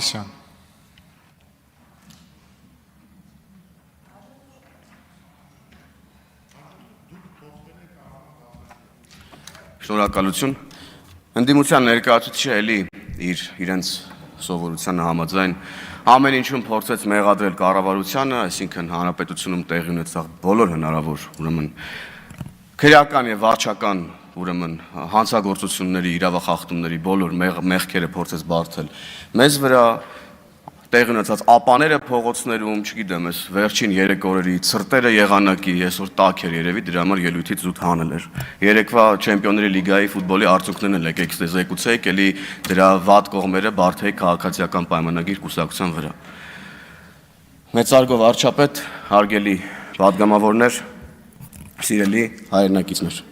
Հովհաննիսյան։ Շնորհակալություն։ Ընդդիմության ներկայացուցիչը էլի իրենց սովորությանը համաձայն ամեն ինչում փորձեց մեղադրել կառավարությանը, այսինքն հանրապետությունում տեղի ունեցող բոլոր հնարավոր ուրեմն քրեական եւ վարչական ուրեմն հանցագործությունների, իրավախախտումների բոլոր մեղքերը փորձեց բարթել մեզ վրա, տեղի ունեցած ապաները փողոցներում, չգիտեմ, այս վերջին 3 օրերի ցրտերը եղանակի, այսօր տաք էր երևի, դրա համար ելույթից զուտ հանել էր։ Երեկվա Չեմպիոնների լիգայի ֆուտբոլի արդյունքներն էլ եկեք զեկուցեք, էլի դրա վատ կողմերը բարթեի քաղաքացիական պայմանագիր կուսակցության վրա։ Մեծարգո վարչապետ, հարգելի պատգամավորներ, սիրելի հայրենակիցներ։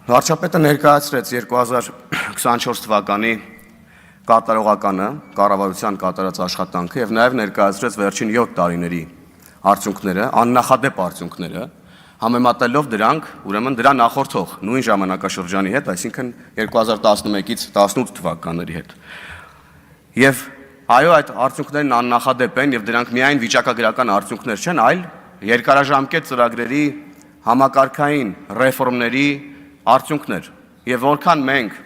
Վարչապետը ներկայացրեց 2024 թվականի կատարողականը, կառավարության կատարած աշխատանքը եւ նաեւ ներկայացրեց վերջին 7 տարիների արդյունքները, աննախադեպ արդյունքները, համեմատելով դրանք, ուրեմն դրա նախորդող նույն ժամանակաշրջանի հետ, այսինքն 2011-ից 18 թվականների հետ։ Եվ այո, այդ արդյունքներն աննախադեպ են եւ դրանք միայն վիճակագրական արդյունքներ չեն, այլ երկարաժամկետ ծրագրերի համակարգային ռեֆորմների արդյունքներ։ Եվ որքան մենք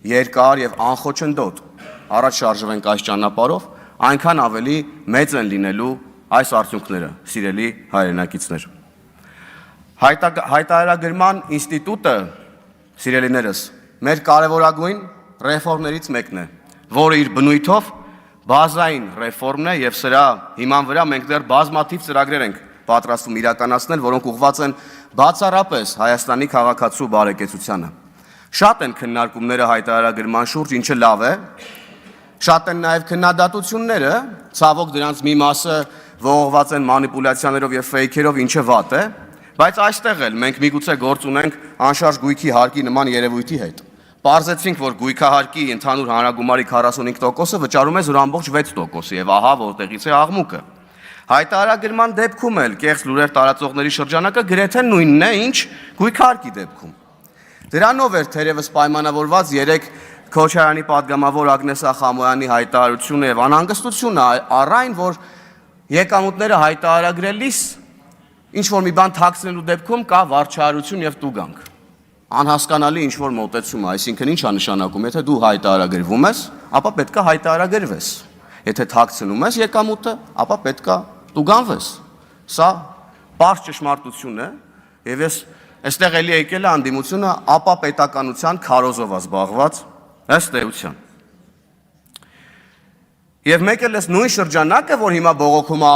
երկար եւ անխոչնդոտ առաջ շարժվենք այս ճանապարհով, այնքան ավելի մեծ են լինելու այս արդյունքները, սիրելի հայրենակիցներ։ Հայտարարագրման ինստիտուտը, սիրելիներս, մեր կարևորագույն ռեֆորմներից մեկն է, որը իր բնույթով բազային ռեֆորմն է եւ սրա հիման վրա մենք դեռ բազմաթիվ ծրագրեր ենք պատրաստում իրականացնել, որոնք ուղղված են բացառապես Հայաստանի քաղաքացու բարեկեցությանը։ Շատ են քննարկումները հայտարարագրման շուրջ, ինչը լավ է, շատ են նաև քննադատությունները, ցավոք դրանց մի մասը ողողված են մանիպուլյացիաներով եւ ֆեյքերով, ինչը վատ է, բայց այստեղ էլ մենք միգուցե գործ ունենք անշարժ գույքի հարկի նման երևույթի հետ։ Պարզեցինք, որ գույքահարկի ընդհանուր հանրագումարի 45%-ը վճարում է 0.6% եւ ահա որտեղից է աղմուկը։ Հայտարարագրման դեպքում էլ կեղծ լուրեր տարածողների շրջանակը գրեթե նույնն է, ինչ գույքահարկի դեպքում։ Դրանով էր թերևս պայմանավորված 3 Քոչարյանի պատգամավոր Ագնես Ախամոյանի հայտարարությունը եւ անհանգստությունը առ այն, որ եկամուտները հայտարարագրելիս ինչ որ մի բան թաքցնելու դեպքում կա վարչարություն եւ տուգանք։ Անհասկանալի ինչ որ մոտեցում է, այսինքն ի՞նչ է նշանակում, եթե դու հայտարարագրվում ես, ապա պետք է հայտարարագրվես։ Եթե թաքցնում ես եկամուտը, ապա պետք է տուգանվես։ Սա բարձ ճշմարտություն է եւ ես այստեղ էլի եկել է անդիմությունը ապա պետականության քարոզով զբաղված ըստ էության։ Եվ մեկ էլ էս նույն շրջանակը, որ հիմա բողոքում է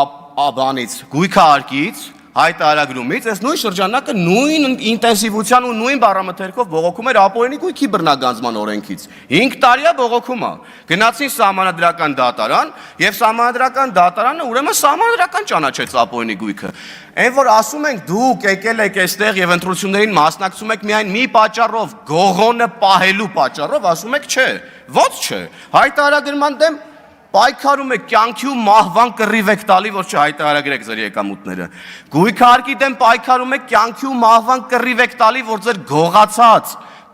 բանից, գույքահարկից, հայտարարագրումից, այս նույն շրջանակը նույն ինտենսիվության ու նույն բառամթերքով բողոքում էր ապօրինի գույքի բռնագանձման օրենքից։ 5 տարի է բողոքում է։ Գնացին սահմանադրական դատարան եւ սահմանադրական դատարանը ուրեմն սահմանադրական ճանաչեց ապօրինի գույքը։ Այն որ ասում ենք դուք եկել եք այստեղ եւ ընտրություններին մասնակցում եք միայն մի պատճառով, գողոնը պահելու պատճառով, ասում եք չէ, ո՞ց չէ։ Հայտարարագրման դեմ պայքարում եք, կյանքի ու մահվան կռիվ եք տալի, որ չհայտարարագրեք ձեր եկամուտները։ Գույքահարկի դեմ պայքարում եք, կյանքի ու մահվան կռիվ եք տալի, որ ձեր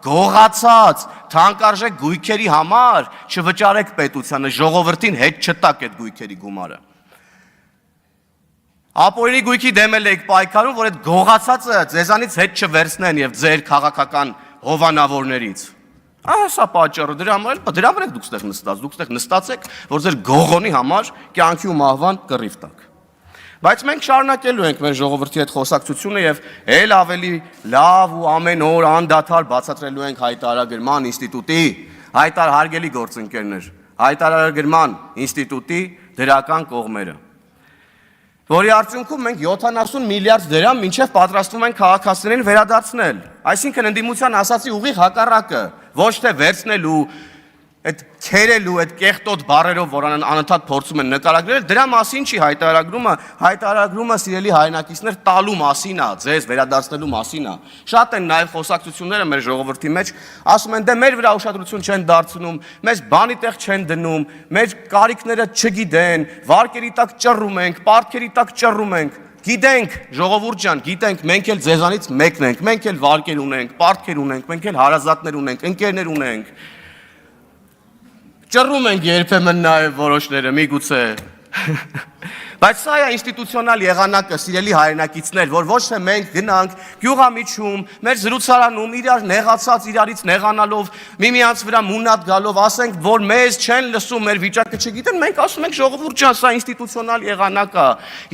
գողացած, թանկարժեք գույքերի համար չվճարեք պետությանը, ժողովրդին հետ չտակ այդ գույքերի գումարը։ Ապօրինի գույքի դեմ եք պայքարում, որ այդ գողացածը ձեզանից հետ չվերցնեն եւ ձեր քաղաքական հովանավորներից։ Սա պատճառը, դրա համար եք դուք ստեղ նստած, դուք ստեղ նստած եք, որ ձեր գողոնի համար կյանքի ու մահվան կռիվ տաք։ Բայց մենք շարունակելու ենք մեր ժողովրդի հետ խոսակցությունը եւ ել ավելի լավ ու ամեն օր անդադար բացատրելու ենք հայտարարագրման ինստիտուտի, հարգելի գործընկերներ, հայտարարագրման ինստիտուտի դրական կողմերը, որի արդյունքում մենք 70 միլիարդ դրամ մինչև պատրաստվում ենք քաղաքացիներին վերադարձնել։ Այսինքն ընդդիմության ասացի ուղիղ հակառակը, ոչ թե վերցնելու, այդ քերելու, այդ կեղտոտ բառերով, որ անընդհատ փորձում են նկարագրել, դրա մասին չի հայտարարագրումը սիրելի հայրենակիցներ տալու մասին է, ձեզ վերադարձնելու մասին է։ Շատ են նաև խոսակցությունները մեր ժողովրդի մեջ, ասում են դե մեր վրա ուշադրություն չեն դարձնում, մեզ բանի տեղ չեն դնում, մեր կարիքները չգիտեն, վարկերի տակ ճռռում ենք, պարտքերի տակ ճռռում ենք։ Գիտենք, ժողովուրդ ջան, գիտենք, մենք էլ ձեզանից մեկն ենք, մենք էլ վարկեր ունենք, պարտքեր ունենք, մենք էլ հարազատներ ունենք, ընկերներ ունենք։ ճռում ենք երբեմն նաև որոշները, միգուցե։ Բայց սա է ինստիտուցիոնալ եղանակը, սիրելի հայրենակիցներ, որ ոչ թե մենք գնանք գյուղամիջում, մեր զրուցարանում իրար նեղացած իրարից նեղանալով, միմյանց վրա մունատ գալով, ասենք, որ մեզ չեն լսում, մեր վիճակը չգիտեն, մենք ասում ենք ժողովուրդ ջան, սա ինստիտուցիոնալ եղանակ է։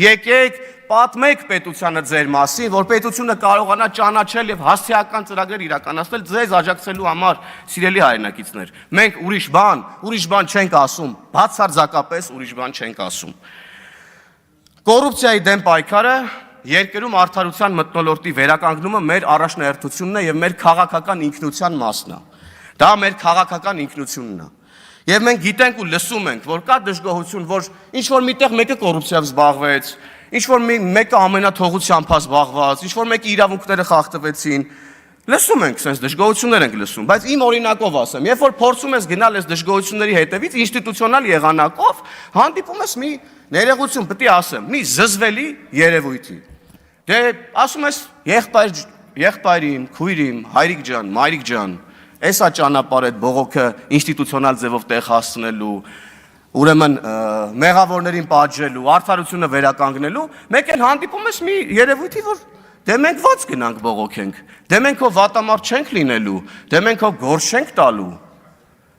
Եկեք պատմեք պետությանը ձեր մասին, որ պետությունը կարողանա ճանաչել եւ հասցեական ծրագրեր իրականացնել ձեզ աջակցելու համար, սիրելի հայրենակիցներ։ Մենք ուրիշ բան չենք ասում, բացարձակապես ուրիշ բան չենք ասում։ Կոռուպցիայի դեմ պայքարը երկրում արդարության մթնոլորտի վերականգնումը մեր առաջնահերթությունն է եւ մեր քաղաքական ինքնության մասն է։ Դա մեր քաղաքական ինքնությունն է։ Եվ մենք գիտենք ու լսում ենք, որ կա դժգոհություն, որ ինչ որ միտեղ մեկը կոռուպցիայով զբաղվեց, ինչ որ մեկը ամենաթողությամբ է զբաղված, ինչ որ մեկի իրավունքները խախտվեցին։ Լսում ենք, sense դժգոհություններ ենք լսում, բայց իմ օրինակով ասեմ, երբ որ փորձում ես գնալ այս դժգոհությունների հետևից ինստիտուցիոնալ եղանակով, հանդիպում ես մի ներողություն, պետք է ասեմ, մի զզվելի երևույթի։ Դե ասում ես եղբայրին, քույրին, հայրիկ ջան, մայրիկ ջան, էսա ճանապարհ այդ բողոքը ինստիտուցիոնալ ձևով տեղ հասցնելու, ուրեմն մեղավորներին պատժելու, արդարությունը վերականգնելու, մեկ էլ հանդիպում ես մի երևույթի, որ դե մենք ո՞նց գնանք բողոքենք, դե մենք հո վատամարդ չենք լինելու, դե մենք հո գործ չենք տալու։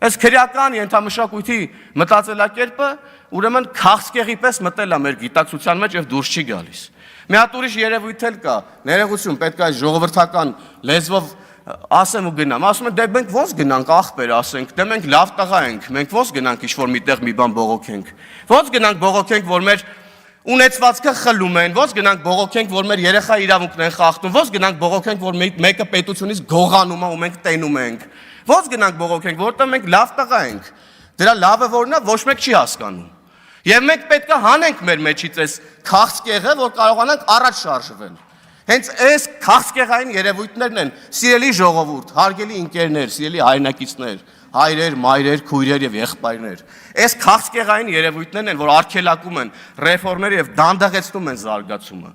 Այս քրեական ենթամշակույթի մտածելակերպը ուրեմն քաղցկեղի պես մտել է մեր գիտակցության մեջ եւ դուրս չի գալիս։ Մի հատ ուրիշ երևույթ էլ կա, ներողություն, պետք է ժողովրդական լեզվով ասեմ ու գնամ, ասում են դե մենք ո՞նց գնանք ախպեր ասենք, դե մենք լավ տղա ենք, մենք ո՞նց գնանք ինչ-որ միտեղ մի բան բողոքենք, ո՞նց գնանք բողոքենք, որ մեր ունեցվածքը խլում են, ո՞նց գնանք բողոքենք, որ մեր երեխա իրավունքն են խախտում, ո՞նց գնանք բողոքենք, որ մեկը պետությունից գողանում է ու մենք տենում ենք, ո՞նց գնանք բողոքենք, որտեղ մենք լավ տղա ենք, դրա լավը որն է, ոչ մեկ չի հասկանում։ Եվ մենք պետք է հանենք մեր մեջից այս քաղցկեղը, որ կարողանանք առաջ շարժվել։ Հենց այս քաղցկեղային երևույթներն են, սիրելի ժողովուրդ, հարգելի ընկերներ, սիրելի հայրենակիցներ, հայրեր, մայրեր, քույրեր եւ եղբայրներ։ Այս քաղցկեղային երևույթներն են, որ արգելակում են ռեֆորմները եւ դանդաղեցնում են զարգացումը։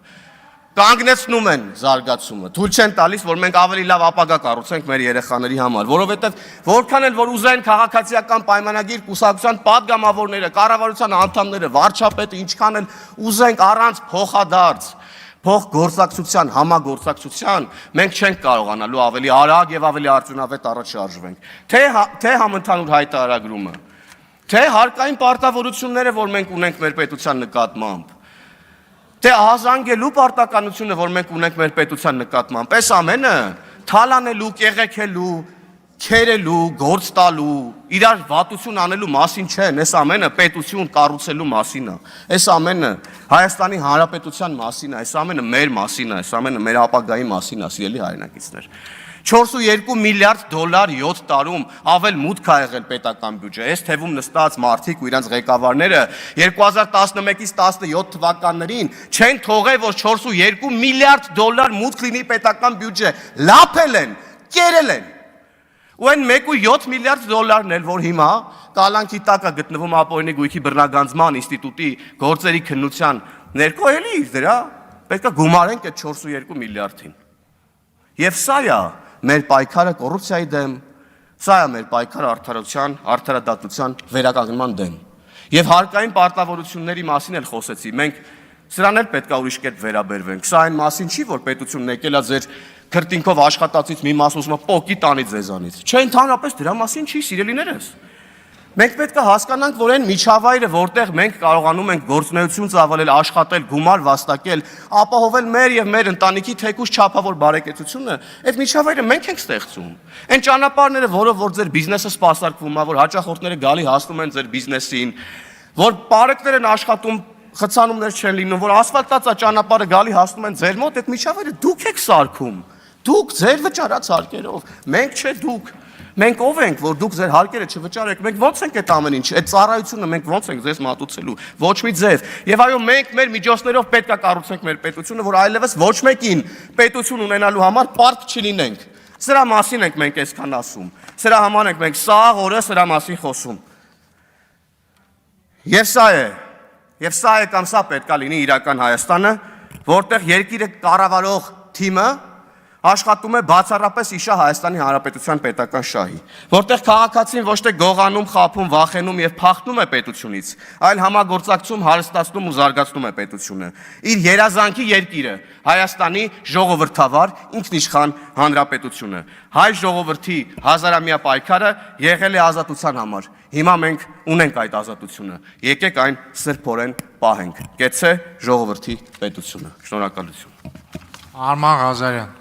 Կանգնեցնում են զարգացումը, թույլ չեն տալիս, որ մենք ավելի լավ ապագա կառուցենք մեր երեխաների համար, որովհետև որքան էլ որ ուզեն քաղաքացիական պայմանագիր, կուսակցության պատգամավորները, կառավարության անդամները, վարչապետը, ինչքան էլ ուզենք առանց փոխադարձ, փոխգործակցության, համագործակցության, մենք չենք կարողանալու ավելի արագ եւ ավելի արդյունավետ առաջ շարժվենք։ Թե համընդհանուր հայտարարագրումը, թե հարկային պարտավորությունները, որ մենք ունենք մեր պետության նկատմամբ, թե ահազանգելու պարտականությունը, որ մենք ունենք մեր պետության նկատմամբ, այս ամենը թալանելու, կեղեքելու, քերելու, գործ տալու, իրար վատություն անելու մասին չեն, այս ամենը պետություն կառուցելու մասին է, այս ամենը Հայաստանի Հանրապետության մասին է, այս ամենը մեր մասին է, այս ամենը մեր ապագայի մասին է, սիրելի հայրենակիցներ։ 4.2 միլիարդ դոլար 7 տարում ավել մուտք ա եղել պետական բյուջե։ Այս թվում նստած մարդիկ ու իրենց ղեկավարները 2011-ից 17 թվականներին չեն թողել, որ 4.2 միլիարդ դոլար մուտք լինի պետական բյուջե։ Լափել են, կերել են։ Ու այն 1.7 միլիարդ դոլարն էլ, որ հիմա կալանքի տակ է գտնվում ապօրինի գույքի բռնագանձման ինստիտուտի գործերի քննության ներքո, էլի դրա պետք է գումարենք այդ 4.2 միլիարդին։ Եվ սա է մեր պայքարը կոռուպցիայի դեմ, սա է մեր պայքարը արդարության, արդարադատության վերականգնման դեմ։ Եվ հարկային պարտավորությունների մասին էլ խոսեցի, մենք սրան էլ պետք է ուրիշ կերպ վերաբերվենք։ Սա այն մասին չի, որ պետությունն եկել է ձեր քրտինքով աշխատածից մի մաս ուզում է պոկի տանի ձեզանից։ Չէ, ընդհանրապես դրա մասին չի, սիրելիներս։ Մենք պետք է հասկանանք, որ այն միջավայրը, որտեղ մենք կարողանում ենք գործունեություն ծավալել, աշխատել, գումար վաստակել, ապահովել մեր եւ մեր ընտանիքի թեկուզ չափավոր բարեկեցությունը, այդ միջավայրը մենք ենք ստեղծում։ Այն ճանապարհները, որով որ ձեր բիզնեսը սպասարկվում է, որ հաճախորդները գալի հասնում են ձեր բիզնեսին, որ բարեկներ են աշխատում, խցանումներ չեն լինում, որ ասֆալտացա ճանապարհը գալի հասնում են ձեր մոտ, այդ միջավայրը դուք եք սարքում։ Դուք ձեր վճարած հարկերով, մենք չէ դուք։ Մենք ով ենք, որ դուք ձեր հարկերը չվճարեք, մենք ո՞նց ենք այդ ամեն ինչ, այդ ծառայությունը մենք ո՞նց ենք ձեզ մատուցելու, ոչ մի ձև։ Եվ այո, մենք մեր միջոցներով պետք է կառուցենք մեր պետությունը, որ այլևս ոչ մեկին պետություն ունենալու համար պարտք չլինենք։ Սրա մասին ենք մենք այսքան ասում։ Սրա համար ենք մենք սաղ օրը սրա մասին խոսում։ Եվ սա է կամ սա պետք է լինի իրական Հայաստանը, որտեղ երկիրը կառավարող թիմը աշխատում է բացառապես իշա Հայաստանի Հանրապետության պետական շահի, որտեղ քաղաքացին ոչ թե գողանում, խաբում, վախենում եւ փախնում է պետությունից, այլ համագործակցում, հարստացնում ու զարգացնում է պետությունը։ Իր երազանքի երկիրը, Հայաստանի ժողովրդավար ինքնիշխան հանրապետությունը։ Հայ ժողովրդի հազարամյա պայքարը եղել է ազատության համար։ Հիմա մենք ունենք այդ ազատությունը։ Եկեք այն սրբորեն պահենք։ Կեցցե ժողովրդի պետությունը։ Շնորհակալություն։ Արման Ղազարյան